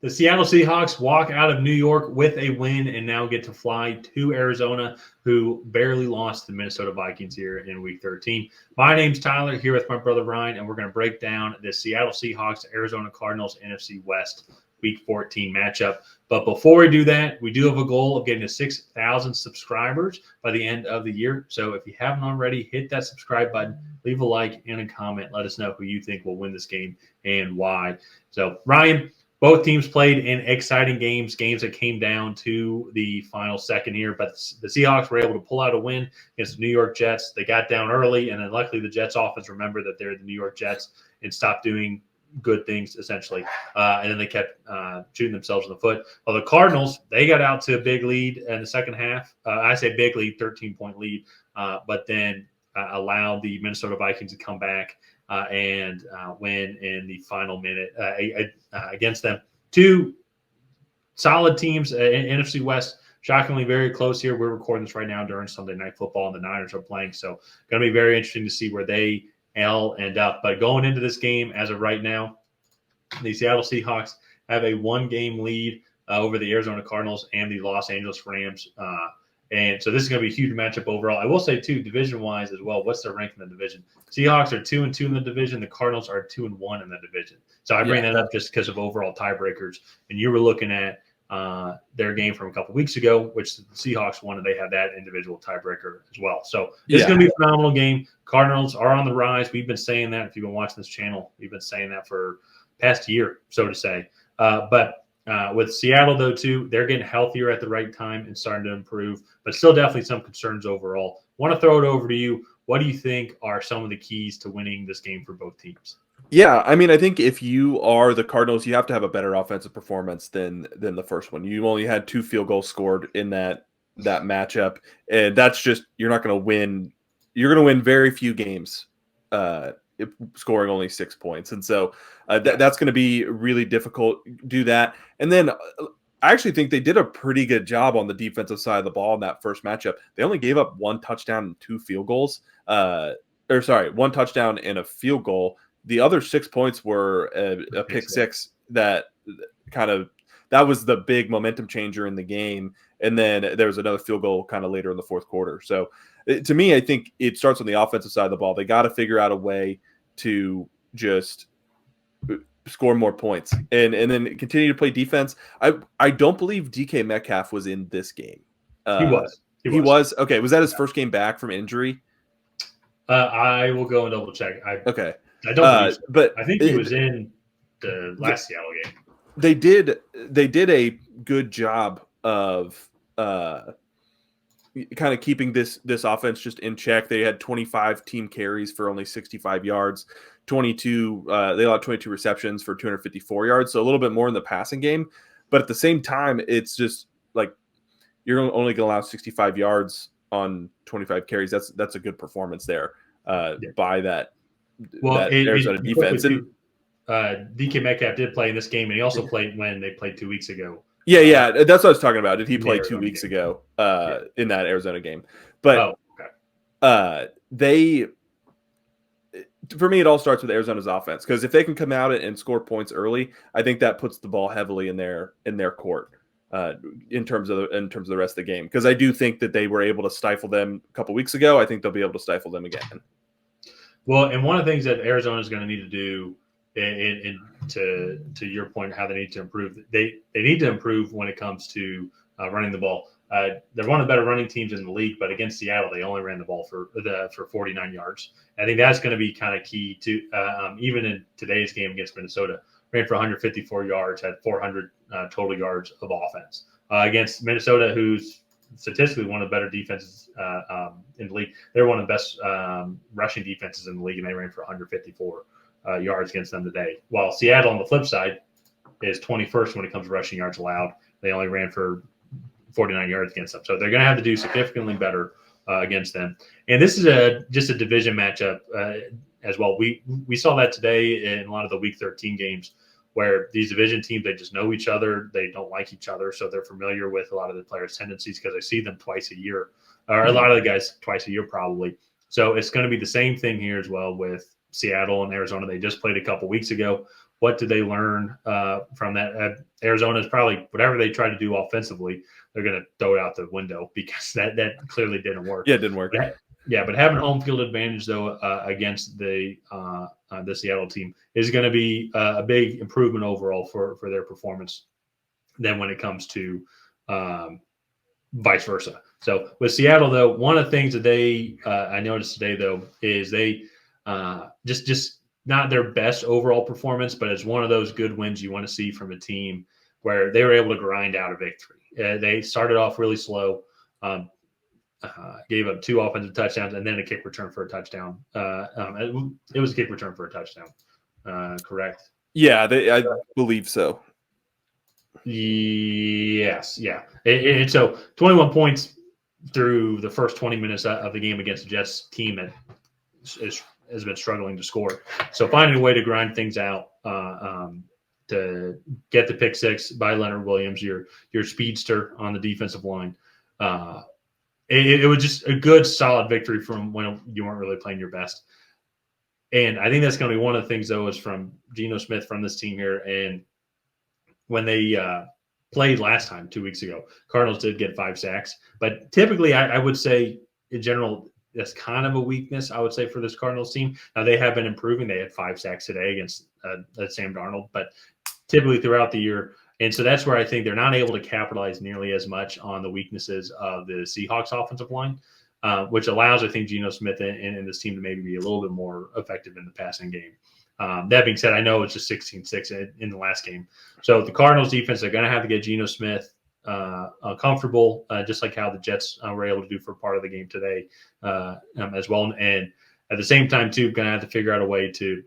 The Seattle Seahawks walk out of New York with a win and now get to fly to Arizona, who barely lost to the Minnesota Vikings here in Week 13. My name's Tyler, here with my brother Ryan, and we're going to break down the Seattle Seahawks, Arizona Cardinals, NFC West Week 14 matchup. But before we do that, we do have a goal of getting to 6,000 subscribers by the end of the year. So if you haven't already, hit that subscribe button, leave a like and a comment. Let us know who you think will win this game and why. So, Ryan, both teams played in exciting games that came down to the final second here. But the Seahawks were able to pull out a win against the New York Jets. They got down early, and then luckily the Jets offense remembered that they're the New York Jets and stopped doing good things, essentially. And then they kept shooting themselves in the foot. Well, the Cardinals, they got out to a big lead in the second half. I say big lead, 13-point lead, but then allowed the Minnesota Vikings to come back and win in the final minute against them. Two solid teams in NFC West, shockingly very close here. We're recording this right now during Sunday Night Football, and the Niners are playing. So going to be very interesting to see where they end up. But going into this game, as of right now, the Seattle Seahawks have a one-game lead over the Arizona Cardinals and the Los Angeles Rams. And so this is going to be a huge matchup overall. I will say, too, division-wise as well, what's their rank in the division? Seahawks are 2-2 in the division. The Cardinals are 2-1 in the division. So I bring that up just because of overall tiebreakers. And you were looking at their game from a couple weeks ago, which the Seahawks won, and they had that individual tiebreaker as well. So it's going to be a phenomenal game. Cardinals are on the rise. We've been saying that. If you've been watching this channel, we've been saying that for past year, so to say. But with Seattle, though, too, they're getting healthier at the right time and starting to improve, but still definitely some concerns overall. Want to throw it over to you. What do you think are some of the keys to winning this game for both teams? Yeah, I mean, I think if you are the Cardinals, you have to have a better offensive performance than the first one. You only had 2 field goals scored in that matchup, and that's just you're not going to win. You're going to win very few games scoring only 6 points, and so that's going to be really difficult. Do that, and then I actually think they did a pretty good job on the defensive side of the ball in that first matchup. They only gave up 1 touchdown and 2 field goals. 1 touchdown and a field goal. The other 6 points were a pick six that was the big momentum changer in the game. And then there was another field goal kind of later in the fourth quarter. So to me, I think it starts on the offensive side of the ball. They got to figure out a way to just score more points and then continue to play defense. I don't believe DK Metcalf was in this game. He was. Okay. Was that his first game back from injury? I will go and double check. Okay. I don't believe so. But I think he was in the last Seattle game. They did a good job of kind of keeping this offense just in check. They had 25 team carries for only 65 yards, 22 they allowed 22 receptions for 254 yards, so a little bit more in the passing game. But at the same time, it's just like you're only going to allow 65 yards on 25 carries. That's a good performance there by that. That Arizona defense. DK Metcalf did play in this game, and he also played when they played 2 weeks ago. Yeah, that's what I was talking about. Did he play 2 weeks ago in that Arizona game? But for me, it all starts with Arizona's offense, because if they can come out and score points early, I think that puts the ball heavily in their court in terms of the rest of the game. Because I do think that they were able to stifle them a couple weeks ago. I think they'll be able to stifle them again. Well, and one of the things that Arizona is going to need to do, and to your point, how they need to improve, they need to improve when it comes to running the ball. They're one of the better running teams in the league, but against Seattle, they only ran the ball for 49 yards. I think that's going to be kind of key to even in today's game against Minnesota, ran for 154 yards, had 400 total yards of offense against Minnesota, who's statistically one of the better defenses in the league. They're one of the best rushing defenses in the league, and they ran for 154 yards against them today. While Seattle, on the flip side, is 21st when it comes to rushing yards allowed. They only ran for 49 yards against them. So they're going to have to do significantly better against them. And this is just a division matchup as well. We saw that today in a lot of the Week 13 games, where these division teams, they just know each other. They don't like each other, so they're familiar with a lot of the players' tendencies because they see them twice a year, or a lot of the guys twice a year probably. So it's going to be the same thing here as well with Seattle and Arizona. They just played a couple weeks ago. what did they learn from that? Arizona is probably whatever they try to do offensively, they're going to throw it out the window because that clearly didn't work. Yeah, it didn't work. But having home field advantage though against the Seattle team is going to be a big improvement overall for their performance than when it comes to vice versa. So with Seattle though, one of the things that they I noticed today though is they just not their best overall performance, but it's one of those good wins you want to see from a team where they were able to grind out a victory. They started off really slow. Gave up 2 offensive touchdowns and then a kick return for a touchdown. It was a kick return for a touchdown, correct? Yeah, I believe so. Yes, yeah. And so 21 points through the first 20 minutes of the game against the Jets team that has been struggling to score. So finding a way to grind things out to get the pick 6 by Leonard Williams, your speedster on the defensive line. It was just a good, solid victory from when you weren't really playing your best. And I think that's going to be one of the things, though, is from Geno Smith from this team here. And when they played last time 2 weeks ago, Cardinals did get 5 sacks. But typically, I would say, in general, that's kind of a weakness, I would say, for this Cardinals team. Now, they have been improving. They had 5 sacks today against Sam Darnold. But typically throughout the year, and so that's where I think they're not able to capitalize nearly as much on the weaknesses of the Seahawks offensive line, which allows, I think, Geno Smith and this team to maybe be a little bit more effective in the passing game. That being said, I know it's just 16-6 in the last game. So the Cardinals defense are going to have to get Geno Smith comfortable, just like how the Jets were able to do for part of the game today as well. And at the same time, too, going to have to figure out a way to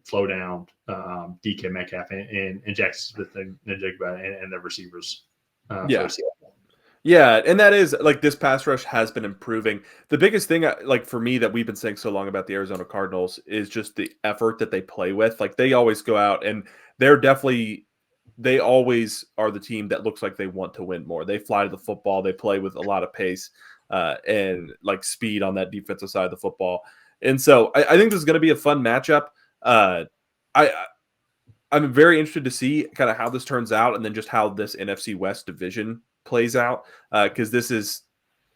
slow down DK Metcalf and Jackson Smith and Njigba and the receivers. Yeah, and that is, like, this pass rush has been improving. The biggest thing, like, for me that we've been saying so long about the Arizona Cardinals is just the effort that they play with. Like, they always go out and they always are the team that looks like they want to win more. They fly to the football. They play with a lot of pace and, like, speed on that defensive side of the football. And so I think this is going to be a fun matchup. I'm very interested to see kind of how this turns out and then just how this NFC West division plays out because this is,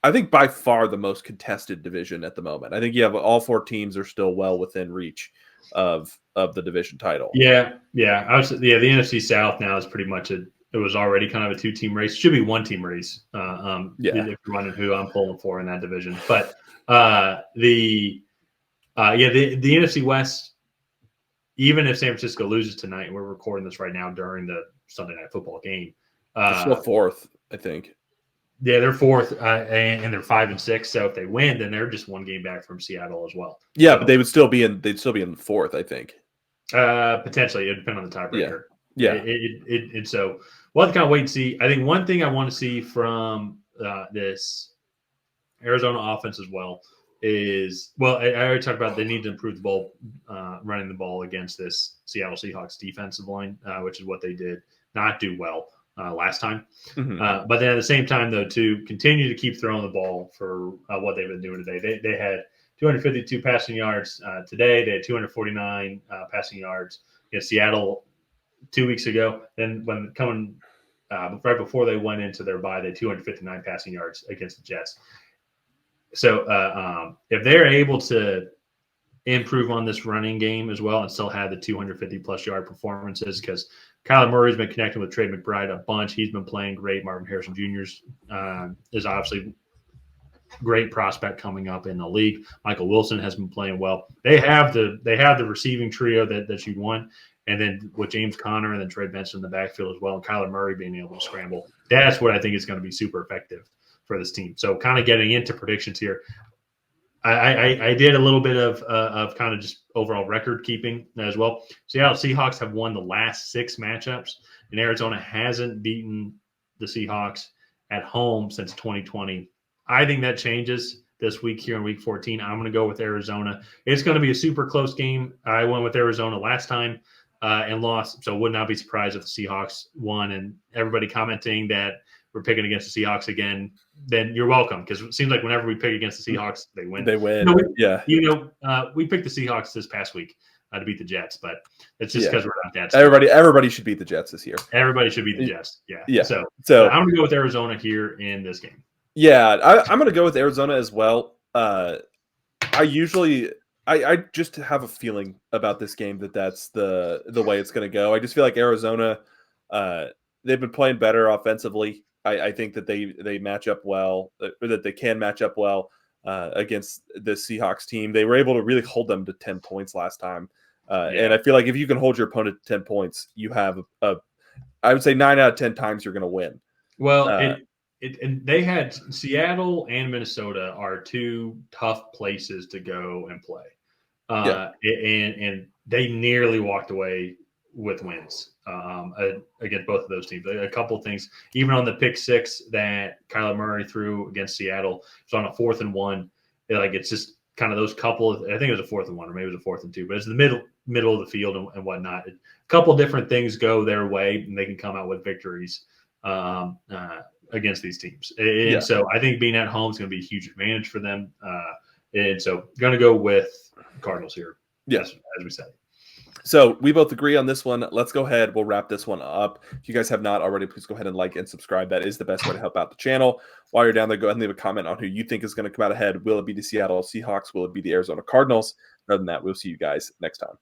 I think, by far the most contested division at the moment. I think you have all 4 teams are still well within reach of the division title. Yeah. The NFC South now is pretty much it was already kind of a 2-team race. It should be 1-team race. If you're wondering who I'm pulling for in that division, but the NFC West, even if San Francisco loses tonight, and we're recording this right now during the Sunday Night Football game, they're still 4th, I think. Yeah, they're 4th, and they're 5-6. So if they win, then they're just 1 game back from Seattle as well. Yeah, so, but they'd still be in 4th, I think. Potentially, it depends on the tiebreaker. Yeah. So we'll have to kind of wait and see. I think one thing I want to see from this Arizona offense as well is, I already talked about they need to improve the ball, running the ball against this Seattle Seahawks defensive line, which is what they did not do well last time. Mm-hmm. But then at the same time, though, to continue to keep throwing the ball for what they've been doing today. They had 252 passing yards today. They had 249 passing yards against Seattle 2 weeks ago. Then when coming right before they went into their bye, they had 259 passing yards against the Jets. So if they're able to improve on this running game as well and still have the 250-plus yard performances, because Kyler Murray's been connecting with Trey McBride a bunch. He's been playing great. Marvin Harrison Jr. Is obviously great prospect coming up in the league. Michael Wilson has been playing well. They have the receiving trio that you want, and then with James Conner and then Trey Benson in the backfield as well, and Kyler Murray being able to scramble. That's what I think is going to be super effective for this team. So kind of getting into predictions here, I did a little bit of kind of just overall record keeping as well. Seattle Seahawks have won the last 6 matchups, and Arizona hasn't beaten the Seahawks at home since 2020. I think that changes this week here in Week 14. I'm going to go with Arizona. It's going to be a super close game. I went with Arizona last time and lost, so would not be surprised if the Seahawks won. And everybody commenting that we're picking against the Seahawks again, then you're welcome, because it seems like whenever we pick against the Seahawks, they win. They win. We picked the Seahawks this past week. to beat the Jets, but it's just because we're not that. Everybody should beat the Jets this year. Everybody should beat the Jets. Yeah. Yeah. So I'm going to go with Arizona here in this game. Yeah, I'm going to go with Arizona as well. I just have a feeling about this game that's the way it's going to go. I just feel like Arizona, they've been playing better offensively. I think that they match up well, or that they can match up well against the Seahawks team. They were able to really hold them to 10 points last time. And I feel like if you can hold your opponent to 10 points, you have I would say 9 out of 10 times you're going to win. Well, and they had Seattle and Minnesota are two tough places to go and play. And they nearly walked away with wins against both of those teams. A couple of things, even on the pick six that Kyler Murray threw against Seattle, it's on a 4th and 1. It's just kind of those couple of, I think it was a 4th and 1, or maybe it was a 4th and 2, but it's the middle of the field and whatnot. A couple of different things go their way, and they can come out with victories against these teams. And so I think being at home is going to be a huge advantage for them. And so going to go with Cardinals here. Yes, as we said. So we both agree on this one. Let's go ahead. We'll wrap this one up. If you guys have not already, please go ahead and like and subscribe. That is the best way to help out the channel. While you're down there, go ahead and leave a comment on who you think is going to come out ahead. Will it be the Seattle Seahawks? Will it be the Arizona Cardinals? Other than that, we'll see you guys next time.